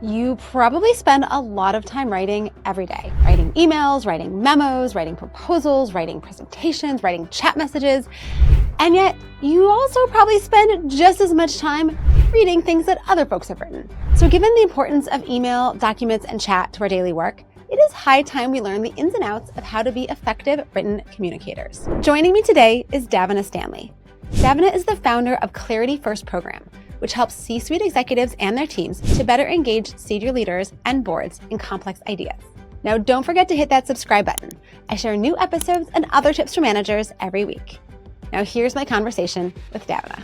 You probably spend a lot of time writing every day, writing emails, writing memos, writing proposals, writing presentations, writing chat messages. And yet you also probably spend just as much time reading things that other folks have written. So given the importance of email, documents, and chat to our daily work, it is high time we learn the ins and outs of how to be effective written communicators. Joining me today is Davina Stanley. Davina is the founder of Clarity First program, which helps C-suite executives and their teams to better engage senior leaders and boards in complex ideas. Now, don't forget to hit that subscribe button. I share new episodes and other tips for managers every week. Now, here's my conversation with Davina.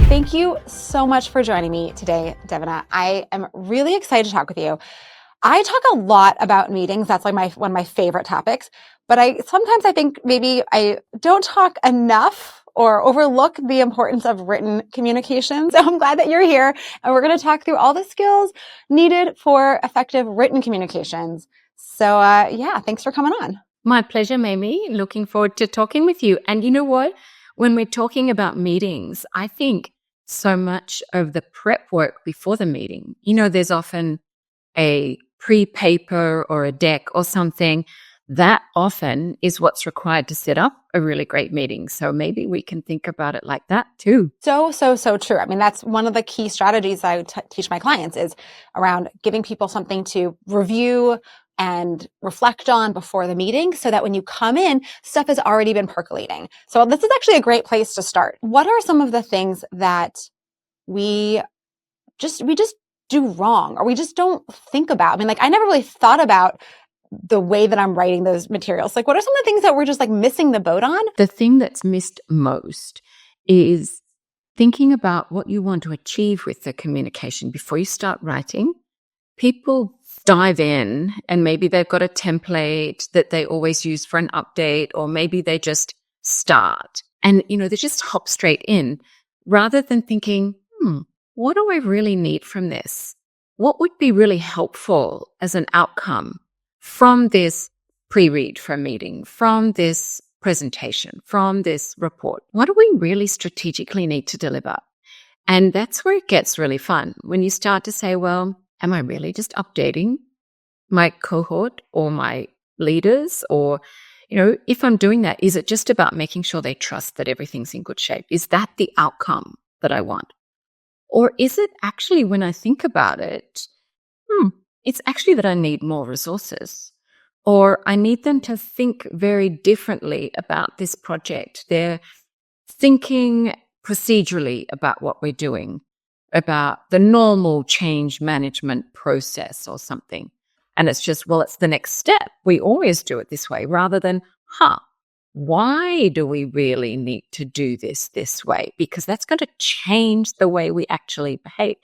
Thank you so much for joining me today, Davina. I am really excited to talk with you. I talk a lot about meetings. That's like one of my favorite topics. But sometimes I think maybe I don't talk enough or overlook the importance of written communication. So I'm glad that you're here, and we're going to talk through all the skills needed for effective written communications. So thanks for coming on. My pleasure, Mamie. Looking forward to talking with you. And you know what? When we're talking about meetings, I think so much of the prep work before the meeting, there's often a pre-paper or a deck or something. That often is what's required to set up a really great meeting. So maybe we can think about it like that too. So true. I mean, that's one of the key strategies I teach my clients is around giving people something to review and reflect on before the meeting so that when you come in, stuff has already been percolating. So this is actually a great place to start. What are some of the things that we just do wrong or we just don't think about? I mean, I never really thought about the way that I'm writing those materials. What are some of the things that we're just missing the boat on? The thing that's missed most is thinking about what you want to achieve with the communication before you start writing. People dive in and maybe they've got a template that they always use for an update, or maybe they just start and, they just hop straight in rather than thinking, what do I really need from this? What would be really helpful as an outcome from this pre-read for a meeting, from this presentation, from this report? What do we really strategically need to deliver? And that's where it gets really fun. When you start to say, well, am I really just updating my cohort or my leaders? Or, if I'm doing that, is it just about making sure they trust that everything's in good shape? Is that the outcome that I want? Or is it actually, when I think about it, it's actually that I need more resources, or I need them to think very differently about this project. They're thinking procedurally about what we're doing, about the normal change management process or something. And it's just, well, it's the next step. We always do it this way, rather than, why do we really need to do this way? Because that's going to change the way we actually behave.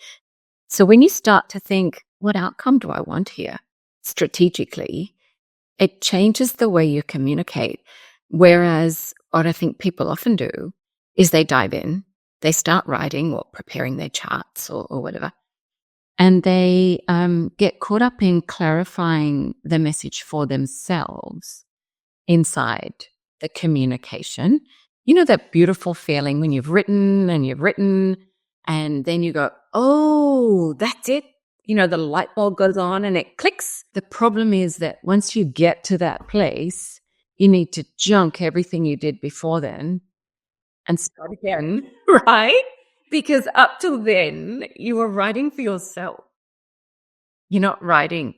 So when you start to think, what outcome do I want here strategically, it changes the way you communicate. Whereas what I think people often do is they dive in, they start writing or preparing their charts or whatever, and they get caught up in clarifying the message for themselves inside the communication. That beautiful feeling when you've written and then you go, oh, that's it. The light bulb goes on and it clicks. The problem is that once you get to that place, you need to junk everything you did before then and start again, right? Because up till then, you were writing for yourself. You're not writing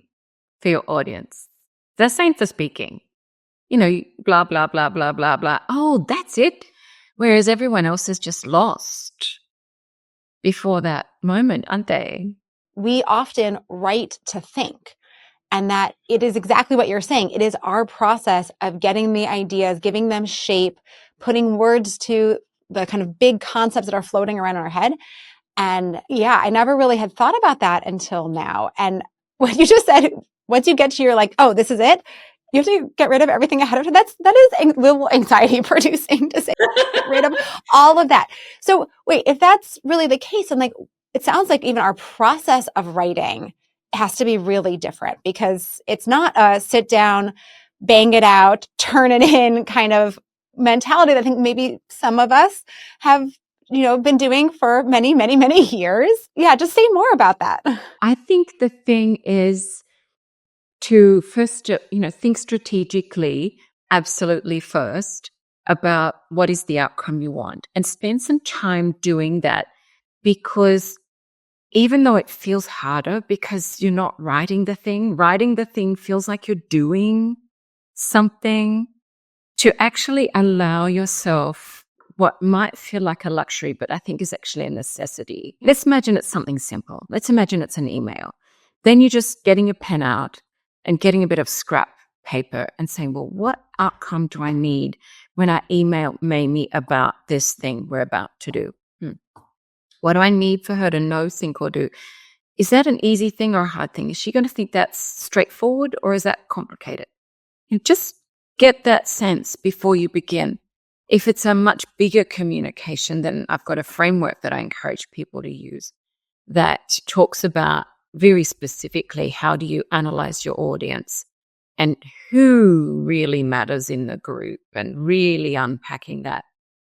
for your audience. The same for speaking. Blah, blah, blah, blah, blah, blah. Oh, that's it. Whereas everyone else is just lost before that moment, aren't they? We often write to think, and that it is exactly what you're saying. It is our process of getting the ideas, giving them shape, putting words to the kind of big concepts that are floating around in our head. And I never really had thought about that until now. And what you just said, once you get to your oh, this is it, you have to get rid of everything ahead of it. That is a little anxiety producing to say, get rid of all of that. So wait, if that's really the case, and it sounds like even our process of writing has to be really different, because it's not a sit down, bang it out, turn it in kind of mentality that I think maybe some of us have been doing for many, many, many years. Yeah, just say more about that. I think the thing is to first, think strategically, absolutely first, about what is the outcome you want and spend some time doing that, because even though it feels harder because you're not writing the thing feels like you're doing something. To actually allow yourself what might feel like a luxury, but I think is actually a necessity. Let's imagine it's something simple. Let's imagine it's an email. Then you're just getting a pen out and getting a bit of scrap paper and saying, well, what outcome do I need when I email Mamie about this thing we're about to do? What do I need for her to know, think, or do? Is that an easy thing or a hard thing? Is she going to think that's straightforward, or is that complicated? You just get that sense before you begin. If it's a much bigger communication, then I've got a framework that I encourage people to use that talks about very specifically how do you analyze your audience and who really matters in the group, and really unpacking that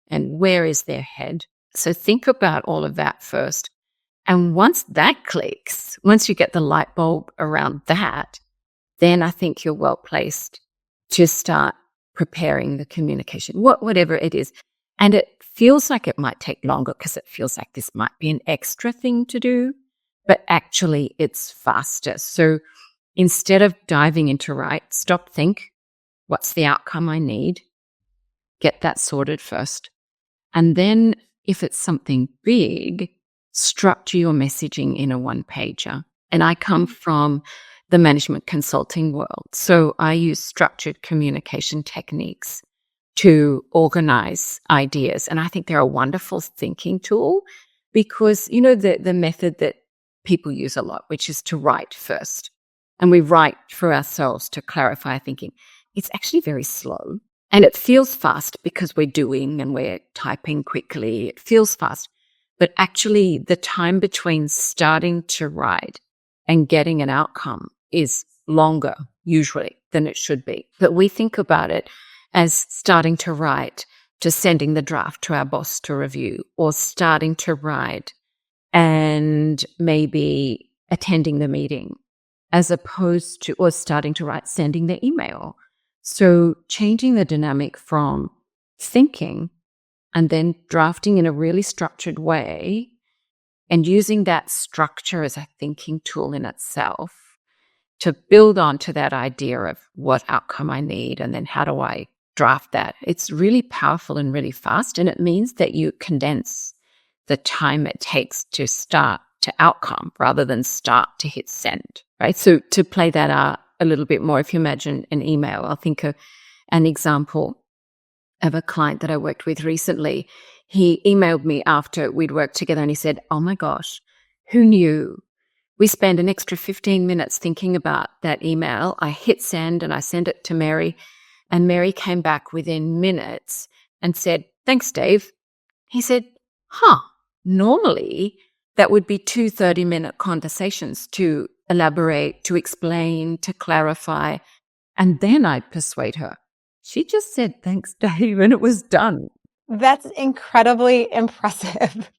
and where is their head. So think about all of that first. And once that clicks, once you get the light bulb around that, then I think you're well placed to start preparing the communication, whatever it is. And it feels like it might take longer because it feels like this might be an extra thing to do, but actually it's faster. So instead of diving into write, stop, think, what's the outcome I need? Get that sorted first. And then if it's something big, structure your messaging in a one-pager. And I come from the management consulting world, so I use structured communication techniques to organize ideas. And I think they're a wonderful thinking tool because, the method that people use a lot, which is to write first. And we write for ourselves to clarify our thinking. It's actually very slow. And it feels fast because we're doing and we're typing quickly. It feels fast. But actually, the time between starting to write and getting an outcome is longer, usually, than it should be. But we think about it as starting to write to sending the draft to our boss to review, or starting to write and maybe attending the meeting, as opposed to, or starting to write, sending the email. So changing the dynamic from thinking and then drafting in a really structured way, and using that structure as a thinking tool in itself to build onto that idea of what outcome I need and then how do I draft that. It's really powerful and really fast, and it means that you condense the time it takes to start to outcome rather than start to hit send, right? So to play that out a little bit more, if you imagine an email, I'll think of an example of a client that I worked with recently. He emailed me after we'd worked together and he said, oh my gosh, who knew? We spent an extra 15 minutes thinking about that email. I hit send and I sent it to Mary, and Mary came back within minutes and said, thanks, Dave. He said, normally that would be 2 30-minute conversations to elaborate, to explain, to clarify. And then I'd persuade her. She just said, thanks, Dave, and it was done. That's incredibly impressive.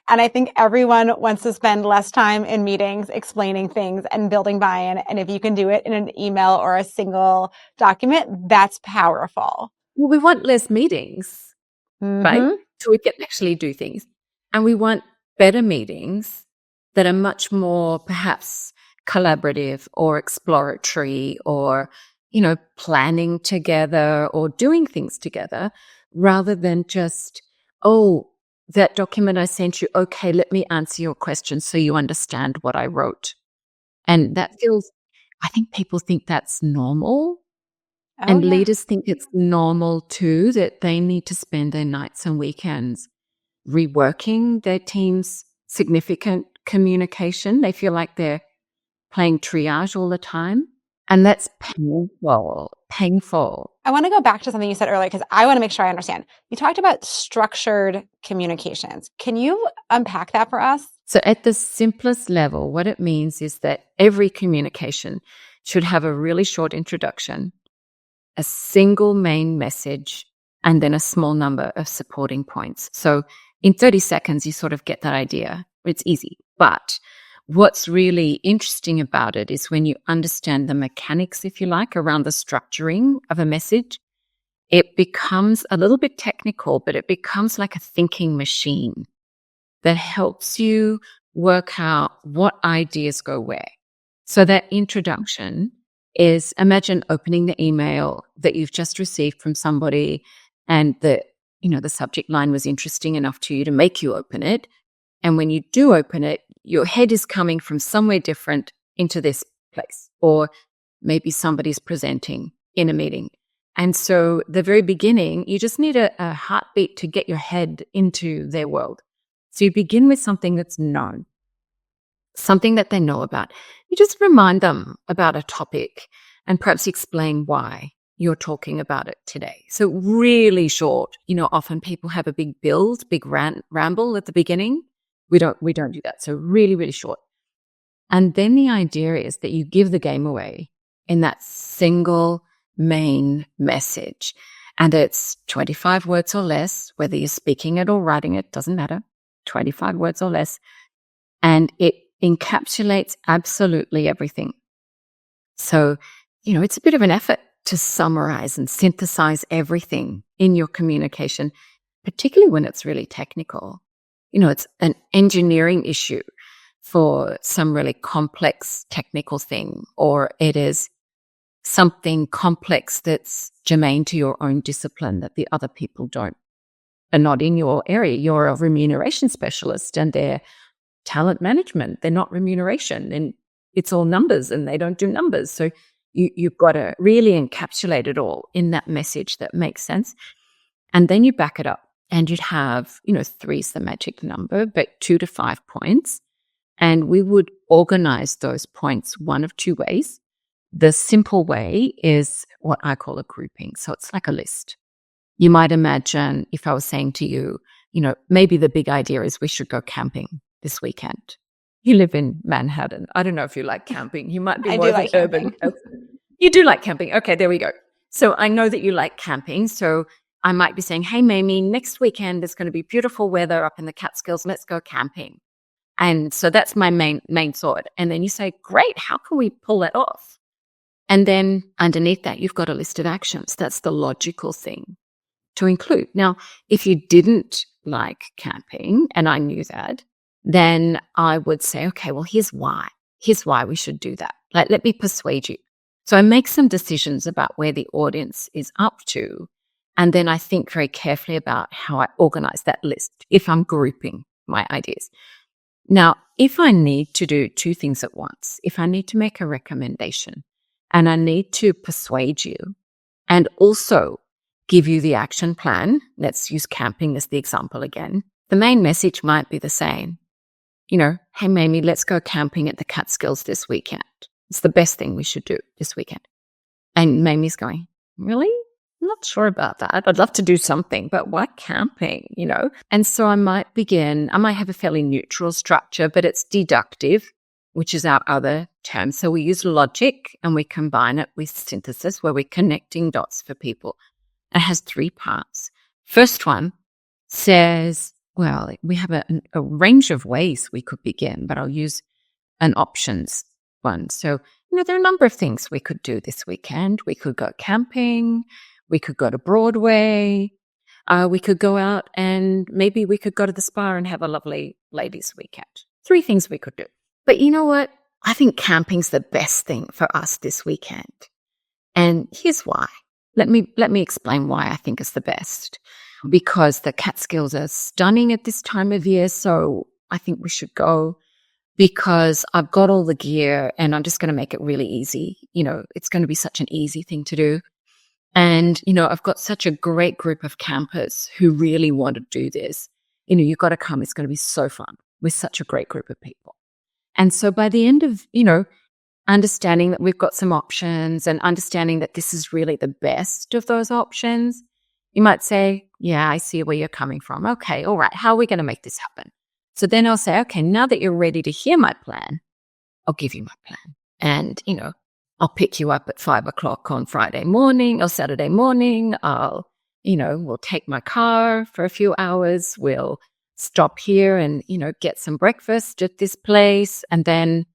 And I think everyone wants to spend less time in meetings explaining things and building buy-in. And if you can do it in an email or a single document, that's powerful. Well, we want less meetings, right? So we can actually do things. And we want better meetings that are much more perhaps collaborative or exploratory, or, planning together or doing things together, rather than just, that document I sent you, okay, let me answer your question so you understand what I wrote. And that feels, I think people think that's normal. And leaders think it's normal too, that they need to spend their nights and weekends reworking their team's significant communication. They feel like they're playing triage all the time. And that's painful. I want to go back to something you said earlier because I want to make sure I understand. You talked about structured communications. Can you unpack that for us? So at the simplest level, what it means is that every communication should have a really short introduction, a single main message, and then a small number of supporting points. So In 30 seconds, you sort of get that idea. It's easy. But what's really interesting about it is when you understand the mechanics, if you like, around the structuring of a message, it becomes a little bit technical, but it becomes like a thinking machine that helps you work out what ideas go where. So that introduction is, imagine opening the email that you've just received from somebody, and the subject line was interesting enough to you to make you open it. And when you do open it, your head is coming from somewhere different into this place, or maybe somebody's presenting in a meeting. And so the very beginning, you just need a heartbeat to get your head into their world. So you begin with something that's known, something that they know about. You just remind them about a topic and perhaps explain why you're talking about it today. So really short. Often people have a big build, big ramble at the beginning. We don't do that. So really, really short. And then the idea is that you give the game away in that single main message. And it's 25 words or less, whether you're speaking it or writing it, doesn't matter. 25 words or less. And it encapsulates absolutely everything. So, it's a bit of an effort to summarize and synthesize everything in your communication, particularly when it's really technical. It's an engineering issue for some really complex technical thing, or it is something complex that's germane to your own discipline that the other people don't, are not in your area. You're a remuneration specialist and they're talent management. They're not remuneration, and it's all numbers and they don't do numbers. So you've got to really encapsulate it all in that message that makes sense. And then you back it up, and you'd have, 3 is the magic number, but 2 to 5 points. And we would organize those points one of 2 ways. The simple way is what I call a grouping. So it's like a list. You might imagine if I was saying to you, maybe the big idea is we should go camping this weekend. You live in Manhattan. I don't know if you like camping. You might be more of an urban person. You do like camping. Okay, there we go. So I know that you like camping. So I might be saying, hey, Mamie, next weekend there's going to be beautiful weather up in the Catskills. Let's go camping. And so that's my main thought. And then you say, great, how can we pull that off? And then underneath that, you've got a list of actions. That's the logical thing to include. Now, if you didn't like camping, and I knew that, then I would say, okay, well, here's why. Here's why we should do that. Let me persuade you. So I make some decisions about where the audience is up to. And then I think very carefully about how I organize that list if I'm grouping my ideas. Now, if I need to do 2 things at once, if I need to make a recommendation and I need to persuade you and also give you the action plan, let's use camping as the example again, the main message might be the same. Hey, Mamie, let's go camping at the Catskills this weekend. It's the best thing we should do this weekend. And Mamie's going, really? I'm not sure about that. I'd love to do something, but why camping, And so I might have a fairly neutral structure, but it's deductive, which is our other term. So we use logic and we combine it with synthesis, where we're connecting dots for people. It has 3 parts. First one says, well, we have a range of ways we could begin, but I'll use an options one. So, there are a number of things we could do this weekend. We could go camping. We could go to Broadway. We could go out and maybe we could go to the spa and have a lovely ladies' weekend. 3 things we could do. But you know what? I think camping's the best thing for us this weekend. And here's why. Let me explain why I think it's the best. Because the Catskills are stunning at this time of year, so I think we should go. Because I've got all the gear and I'm just going to make it really easy. It's going to be such an easy thing to do. And, I've got such a great group of campers who really want to do this. You've got to come. It's going to be so fun with such a great group of people. And so by the end of, understanding that we've got some options and understanding that this is really the best of those options, you might say, yeah, I see where you're coming from. Okay, all right. How are we going to make this happen? So then I'll say, okay, now that you're ready to hear my plan, I'll give you my plan. And, I'll pick you up at 5:00 on Friday morning or Saturday morning. We'll take my car for a few hours. We'll stop here and, get some breakfast at this place. And then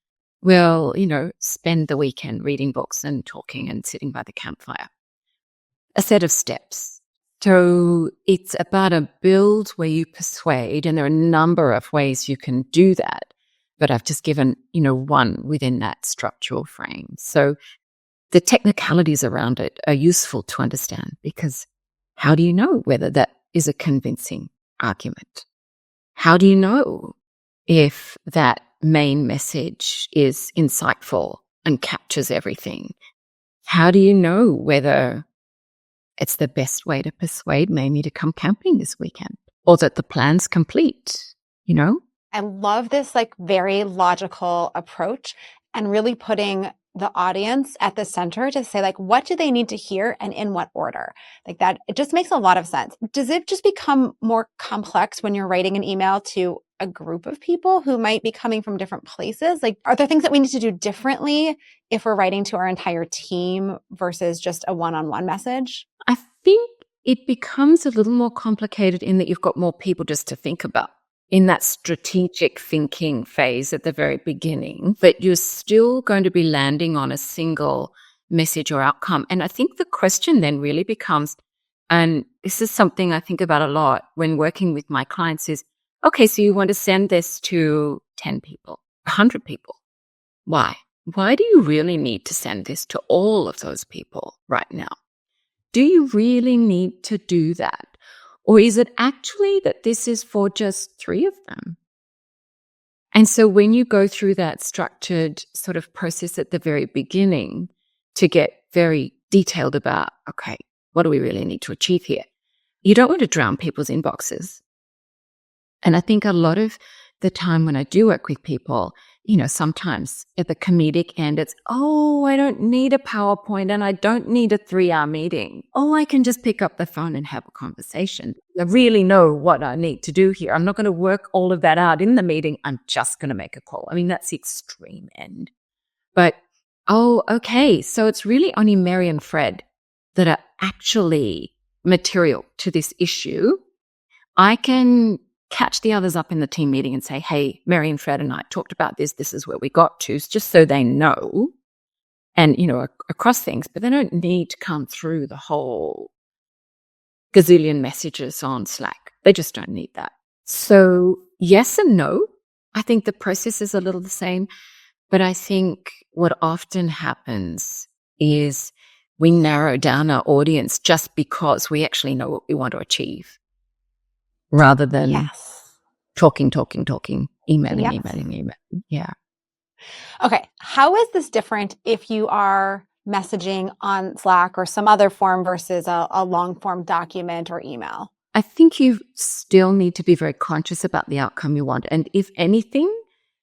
we'll, spend the weekend reading books and talking and sitting by the campfire. A set of steps. So it's about a build where you persuade, and there are a number of ways you can do that. But I've just given, one within that structural frame. So the technicalities around it are useful to understand, because how do you know whether that is a convincing argument? How do you know if that main message is insightful and captures everything? How do you know whether it's the best way to persuade Mamie to come camping this weekend, or that the plan's complete, I love this very logical approach, and really putting the audience at the center to say what do they need to hear and in what order. That, it just makes a lot of sense. Does it just become more complex when you're writing an email to a group of people who might be coming from different places? Are there things that we need to do differently if we're writing to our entire team versus just a one-on-one message? I think it becomes a little more complicated in that you've got more people just to think about in that strategic thinking phase at the very beginning, but you're still going to be landing on a single message or outcome. And I think the question then really becomes, and this is something I think about a lot when working with my clients, is, okay, so you want to send this to 10 people, 100 people. Why? Why do you really need to send this to all of those people right now? Do you really need to do that? Or is it actually that this is for just 3 of them? And so when you go through that structured sort of process at the very beginning to get very detailed about, okay, what do we really need to achieve here? You don't want to drown people's inboxes. And I think a lot of the time when I do work with people, sometimes at the comedic end, it's, oh, I don't need a PowerPoint and I don't need a 3-hour meeting. Oh, I can just pick up the phone and have a conversation. I really know what I need to do here. I'm not going to work all of that out in the meeting. I'm just going to make a call. I mean, that's the extreme end. But, oh, okay, so it's really only Mary and Fred that are actually material to this issue. I can catch the others up in the team meeting and say, hey, Mary and Fred and I talked about this. This is where we got to, just so they know. And, across things, but they don't need to come through the whole gazillion messages on Slack. They just don't need that. So yes and no. I think the process is a little the same, but I think what often happens is we narrow down our audience just because we actually know what we want to achieve, rather than talking, emailing. Yeah. Okay. How is this different if you are messaging on Slack or some other form versus a long form document or email? I think you still need to be very conscious about the outcome you want. And if anything,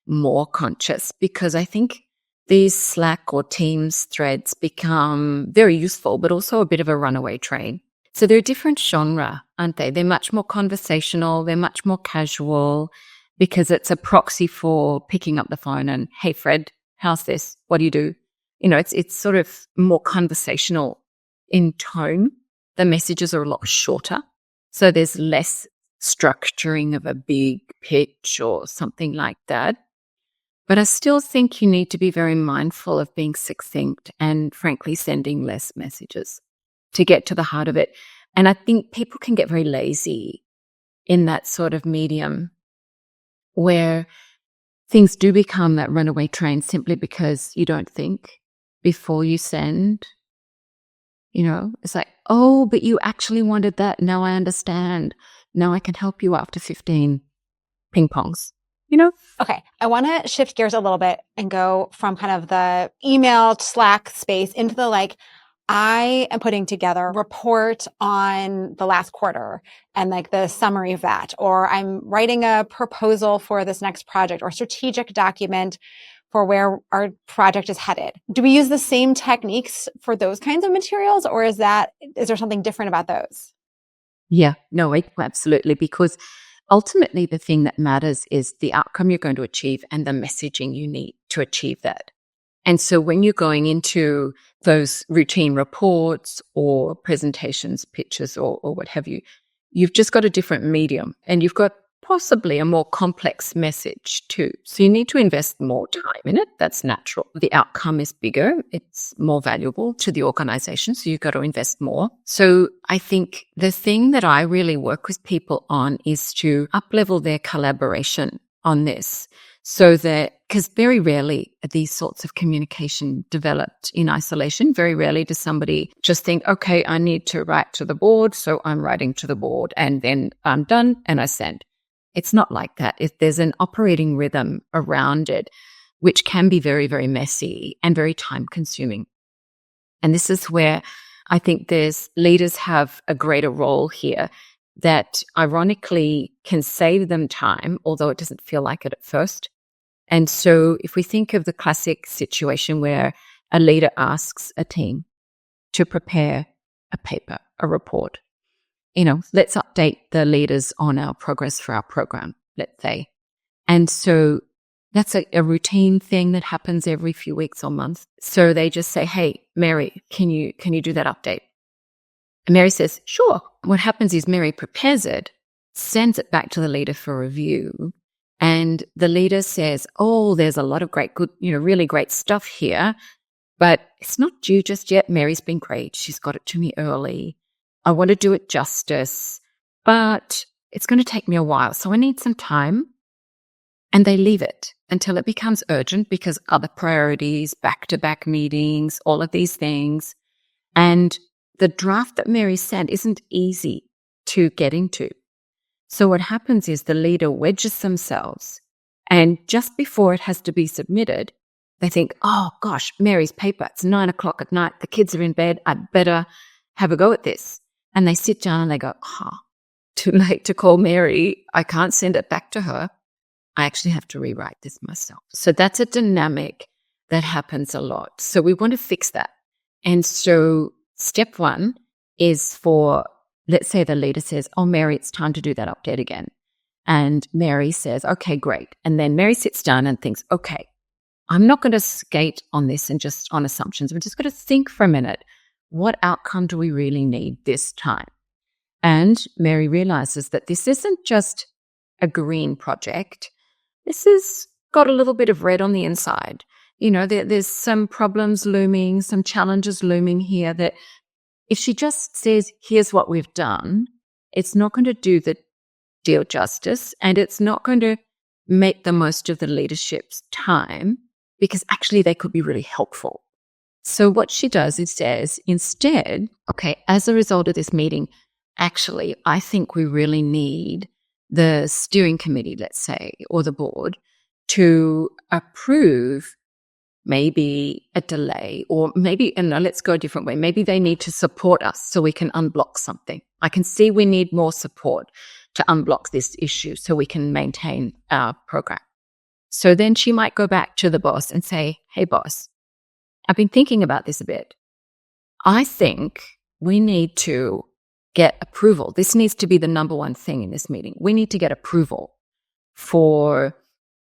more conscious, because I think these Slack or Teams threads become very useful, but also a bit of a runaway train. So they're a different genre, aren't they? They're much more conversational. They're much more casual, because it's a proxy for picking up the phone and, hey, Fred, how's this? What do you do? It's sort of more conversational in tone. The messages are a lot shorter. So there's less structuring of a big pitch or something like that. But I still think you need to be very mindful of being succinct and, frankly, sending less messages to get to the heart of it. And I think people can get very lazy in that sort of medium where things do become that runaway train simply because you don't think before you send. It's like, oh, but you actually wanted that. Now I understand. Now I can help you after 15 ping pongs. Okay. I want to shift gears a little bit and go from kind of the email Slack space into the I am putting together a report on the last quarter and the summary of that, or I'm writing a proposal for this next project or strategic document for where our project is headed. Do we use the same techniques for those kinds of materials, or is there something different about those? Yeah, no, absolutely. Because ultimately the thing that matters is the outcome you're going to achieve and the messaging you need to achieve that. And so when you're going into those routine reports or presentations, pitches, or what have you, you've just got a different medium, and you've got possibly a more complex message too. So you need to invest more time in it. That's natural. The outcome is bigger. It's more valuable to the organization. So you've got to invest more. So I think the thing that I really work with people on is to up-level their collaboration on this. So that, because very rarely are these sorts of communication developed in isolation. Very rarely does somebody just think, okay, I need to write to the board, so I'm writing to the board and then I'm done and I send. It's not like that. There's an operating rhythm around it, which can be very, very messy and very time consuming. And this is where I think leaders have a greater role here that ironically can save them time, although it doesn't feel like it at first. And so if we think of the classic situation where a leader asks a team to prepare a paper, a report, let's update the leaders on our progress for our program, let's say. And so that's a routine thing that happens every few weeks or months. So they just say, hey, Mary, can you do that update? And Mary says, sure. What happens is Mary prepares it, sends it back to the leader for review. And the leader says, oh, there's a lot of good, really great stuff here, but it's not due just yet. Mary's been great. She's got it to me early. I want to do it justice, but it's going to take me a while. So I need some time. And they leave it until it becomes urgent because other priorities, back-to-back meetings, all of these things. And the draft that Mary sent isn't easy to get into. So what happens is the leader wedges themselves, and just before it has to be submitted, they think, oh gosh, Mary's paper, it's 9:00 at night, the kids are in bed, I'd better have a go at this. And they sit down and they go, too late to call Mary, I can't send it back to her. I actually have to rewrite this myself. So that's a dynamic that happens a lot. So we want to fix that. And so step one is for, let's say the leader says, oh, Mary, it's time to do that update again. And Mary says, okay, great. And then Mary sits down and thinks, okay, I'm not going to skate on this and just on assumptions. I'm just going to think for a minute, what outcome do we really need this time? And Mary realizes that this isn't just a green project. This has got a little bit of red on the inside. There's some problems looming, some challenges looming here that if she just says, here's what we've done, it's not going to do the deal justice, and it's not going to make the most of the leadership's time because actually they could be really helpful. So what she does is says, instead, okay, as a result of this meeting, actually, I think we really need the steering committee, let's say, or the board to approve maybe a delay, or maybe, and let's go a different way. Maybe they need to support us so we can unblock something. I can see we need more support to unblock this issue so we can maintain our program. So then she might go back to the boss and say, hey, boss, I've been thinking about this a bit. I think we need to get approval. This needs to be the number one thing in this meeting. We need to get approval for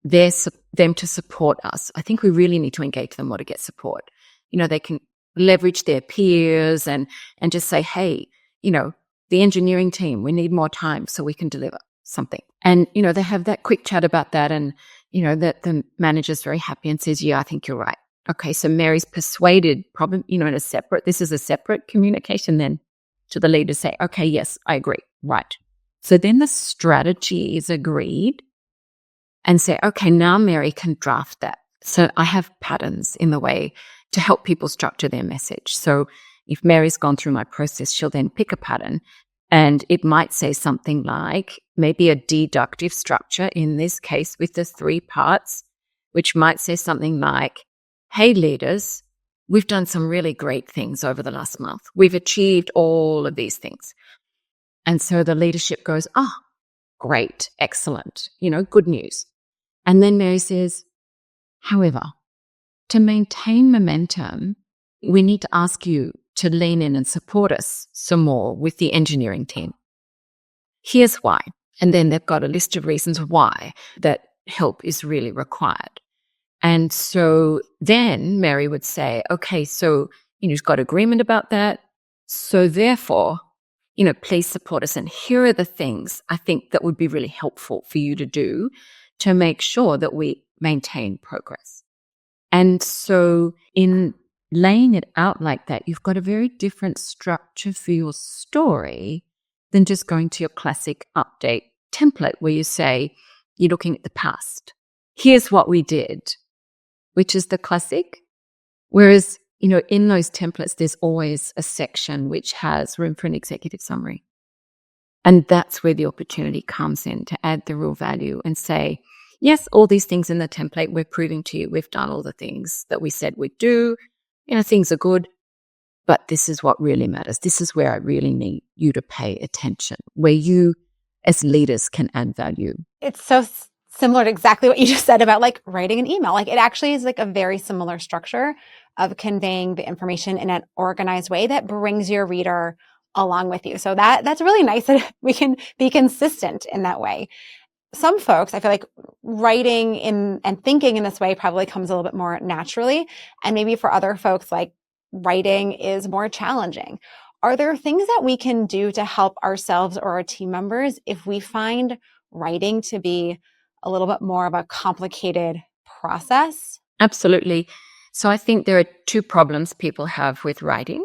them to support us. I think we really need to engage them more to get support. They can leverage their peers and just say, hey, the engineering team, we need more time so we can deliver something. And, they have that quick chat about that, and, that the manager's very happy and says, yeah, I think you're right. Okay, so Mary's persuaded, probably, this is a separate communication then to the leader, say, okay, yes, I agree, right. So then the strategy is agreed and say, okay, now Mary can draft that. So I have patterns in the way to help people structure their message. So if Mary's gone through my process, she'll then pick a pattern, and it might say something like maybe a deductive structure, in this case with the 3 parts, which might say something like, hey, leaders, we've done some really great things over the last month. We've achieved all of these things. And so the leadership goes, great, excellent, good news. And then Mary says, however, to maintain momentum, we need to ask you to lean in and support us some more with the engineering team. Here's why. And then they've got a list of reasons why that help is really required. And so then Mary would say, okay, so you've got agreement about that. So therefore, please support us. And here are the things I think that would be really helpful for you to do to make sure that we maintain progress. And so in laying it out like that, you've got a very different structure for your story than just going to your classic update template where you say, you're looking at the past. Here's what we did, which is the classic. Whereas, in those templates, there's always a section which has room for an executive summary. And that's where the opportunity comes in to add the real value and say, yes, all these things in the template, we're proving to you we've done all the things that we said we'd do. Things are good, but this is what really matters. This is where I really need you to pay attention, where you as leaders can add value. It's so similar to exactly what you just said about like writing an email. Like it actually is like a very similar structure of conveying the information in an organized way that brings your reader along with you. So that's really nice that we can be consistent in that way. Some folks, I feel like writing in and thinking in this way probably comes a little bit more naturally. And maybe for other folks, like writing is more challenging. Are there things that we can do to help ourselves or our team members if we find writing to be a little bit more of a complicated process? Absolutely. So I think there are two problems people have with writing.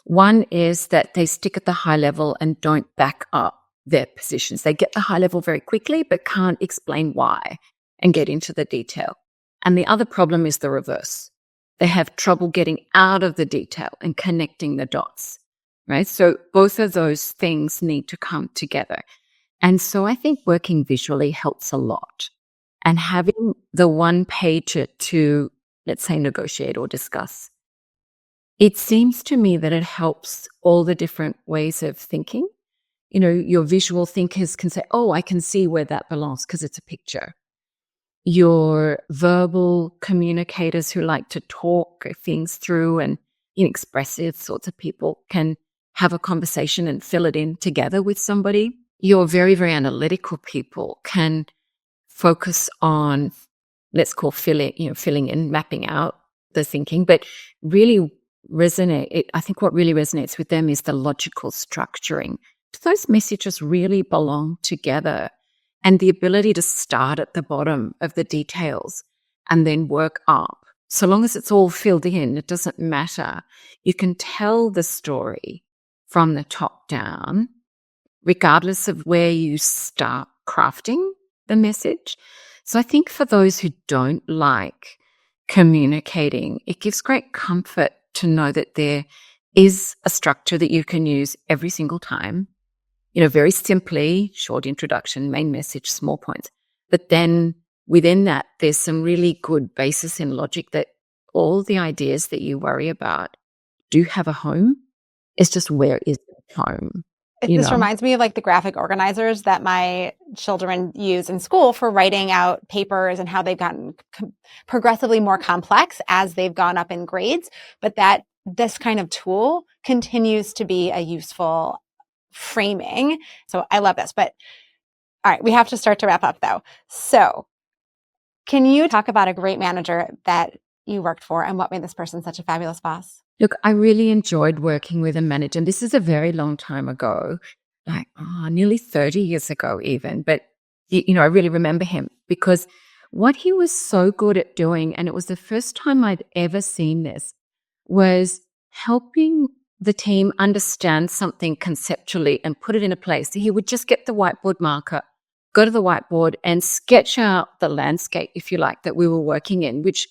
One is that they stick at the high level and don't back up their positions. They get the high level very quickly, but can't explain why and get into the detail. And the other problem is the reverse. They have trouble getting out of the detail and connecting the dots, right? So both of those things need to come together. And so I think working visually helps a lot. And having the one pager to, let's say, negotiate or discuss, it seems to me that it helps all the different ways of thinking. Your visual thinkers can say, oh, I can see where that belongs because it's a picture. Your verbal communicators who like to talk things through and expressive sorts of people can have a conversation and fill it in together with somebody. Your very, very analytical people can focus on, let's call filling in, mapping out the thinking, but really I think what really resonates with them is the logical structuring. Those messages really belong together, and the ability to start at the bottom of the details and then work up. So long as it's all filled in, it doesn't matter. You can tell the story from the top down, regardless of where you start crafting the message. So I think for those who don't like communicating, it gives great comfort to know that there is a structure that you can use every single time. Very simply, short introduction, main message, small points. But then within that, there's some really good basis in logic that all the ideas that you worry about do have a home. It's just where is the home? This reminds me of like the graphic organizers that my children use in school for writing out papers and how they've gotten progressively more complex as they've gone up in grades. But that this kind of tool continues to be a useful framing. So I love this. But all right, we have to start to wrap up though. So can you talk about a great manager that you worked for and what made this person such a fabulous boss? Look, I really enjoyed working with a manager. And this is a very long time ago, like nearly 30 years ago even. But, I really remember him because what he was so good at doing, and it was the first time I'd ever seen this, was helping the team understand something conceptually and put it in a place. He would just get the whiteboard marker, go to the whiteboard and sketch out the landscape, if you like, that we were working in, which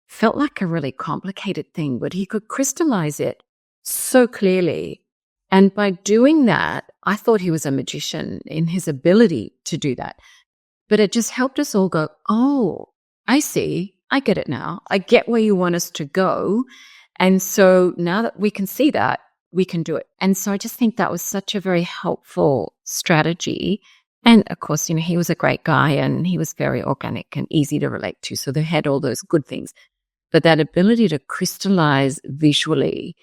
felt like a really complicated thing, but he could crystallize it so clearly. And by doing that, I thought he was a magician in his ability to do that. But it just helped us all go, oh, I see. I get it now. I get where you want us to go. And so now that we can see that, we can do it. And so I just think that was such a very helpful strategy. And of course, he was a great guy and he was very organic and easy to relate to. So they had all those good things. But that ability to crystallize visually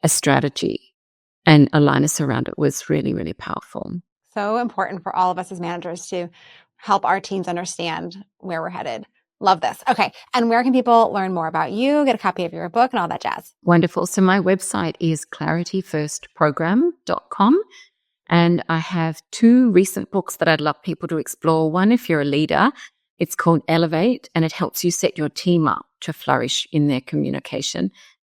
a strategy and align us around it was really, really powerful. So important for all of us as managers to help our teams understand where we're headed. Love this. Okay. And where can people learn more about you, get a copy of your book and all that jazz? Wonderful. So my website is clarityfirstprogram.com. And I have 2 recent books that I'd love people to explore. One, if you're a leader, it's called Elevate, and it helps you set your team up to flourish in their communication.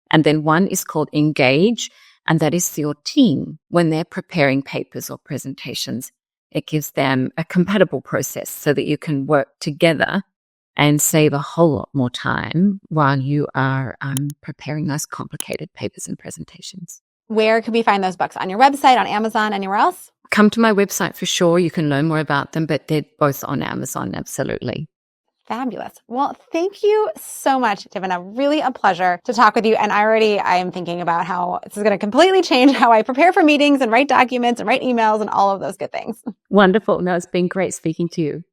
And then one is called Engage, and that is for your team when they're preparing papers or presentations. It gives them a compatible process so that you can work together and save a whole lot more time while you are preparing those complicated papers and presentations. Where can we find those books? On your website, on Amazon, anywhere else? Come to my website for sure. You can learn more about them, but they're both on Amazon, absolutely. Fabulous. Well, thank you so much, Davina. Really a pleasure to talk with you. And I am thinking about how this is going to completely change how I prepare for meetings and write documents and write emails and all of those good things. Wonderful. No, it's been great speaking to you.